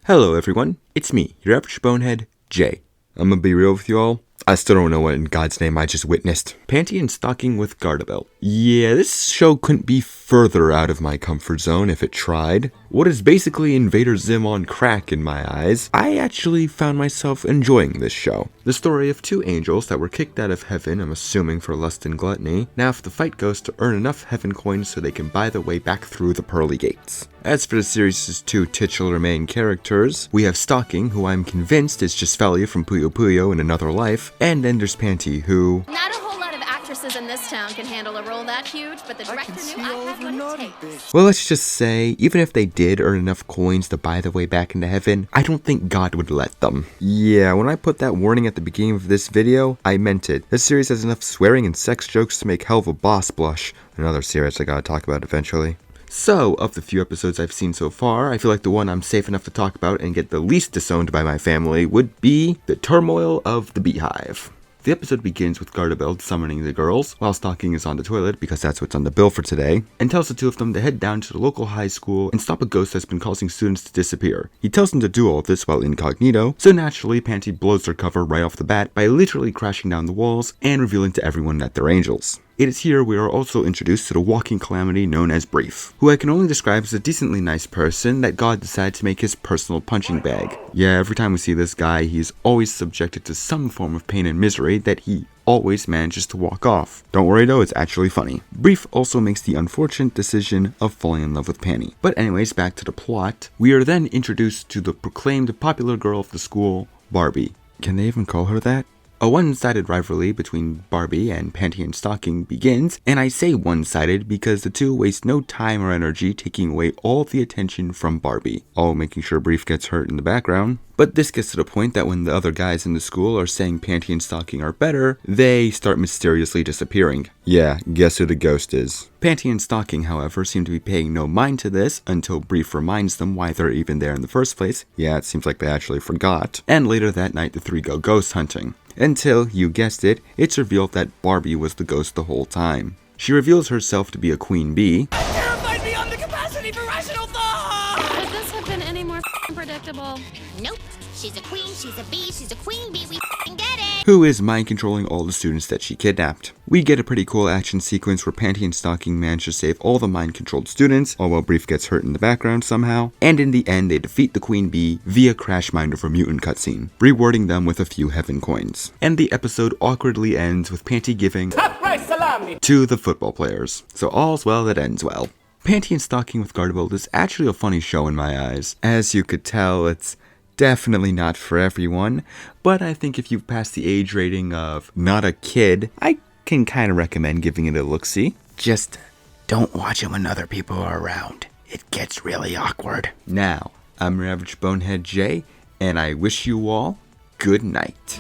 Hello everyone, it's me, your average bonehead, Jay. I'm gonna be real with you all. I still don't know what in God's name I just witnessed. Panty Stocking with Garterbelt. Yeah, this show couldn't be further out of my comfort zone if it tried. What is basically Invader Zim on crack in my eyes, I actually found myself enjoying this show. The story of two angels that were kicked out of heaven, I'm assuming for lust and gluttony, now have to fight ghosts to earn enough heaven coins so they can buy their way back through the pearly gates. As for the series' two titular main characters, we have Stocking, who I'm convinced is just Skully from Puyo Puyo in another life, and then there's Panty, who... Not a whole lot of actresses in this town can handle a role that huge, but the director knew I had what it takes. Well, let's just say, even if they did earn enough coins to buy their way back into heaven, I don't think God would let them. Yeah, when I put that warning at the beginning of this video, I meant it. This series has enough swearing and sex jokes to make hell of a boss blush. Another series I gotta talk about eventually. So, of the few episodes I've seen so far, I feel like the one I'm safe enough to talk about and get the least disowned by my family would be the Turmoil of the Beehive. The episode begins with Garterbelt summoning the girls, while Stocking is on the toilet because that's what's on the bill for today, and tells the two of them to head down to the local high school and stop a ghost that's been causing students to disappear. He tells them to do all of this while incognito, so naturally Panty blows their cover right off the bat by literally crashing down the walls and revealing to everyone that they're angels. It is here we are also introduced to the walking calamity known as Brief, who I can only describe as a decently nice person that God decided to make his personal punching bag. Yeah, every time we see this guy, he's always subjected to some form of pain and misery that he always manages to walk off. Don't worry though, it's actually funny. Brief also makes the unfortunate decision of falling in love with Panty. But anyways, back to the plot. We are then introduced to the proclaimed popular girl of the school, Barbie. Can they even call her that? A one-sided rivalry between Barbie and Panty Stocking begins, and I say one-sided because the two waste no time or energy taking away all the attention from Barbie, all making sure Brief gets hurt in the background. But this gets to the point that when the other guys in the school are saying Panty and Stocking are better, they start mysteriously disappearing. Yeah, guess who the ghost is. Panty and Stocking, however, seem to be paying no mind to this until Brief reminds them why they're even there in the first place. Yeah, it seems like they actually forgot. And later that night, the three go ghost hunting. Until, you guessed it, it's revealed that Barbie was the ghost the whole time. She reveals herself to be a queen bee. I'm terrified beyond the capacity for rational thought! Could this have been any more predictable? Nope. She's a queen, she's a bee, she's a queen bee, we get it! Who is mind controlling all the students that she kidnapped. We get a pretty cool action sequence where Panty and Stocking manage to save all the mind controlled students, all while Brief gets hurt in the background somehow, and in the end they defeat the queen bee via Crash Mind of a Mutant cutscene, rewarding them with a few heaven coins. And the episode awkwardly ends with Panty giving to the football players. So all's well that ends well. Panty Stocking with Garterbelt is actually a funny show in my eyes. As you could tell, it's definitely not for everyone, but I think if you've passed the age rating of not a kid, I can kind of recommend giving it a look-see. Just don't watch it when other people are around. It gets really awkward. Now, I'm your average bonehead Jay, and I wish you all good night.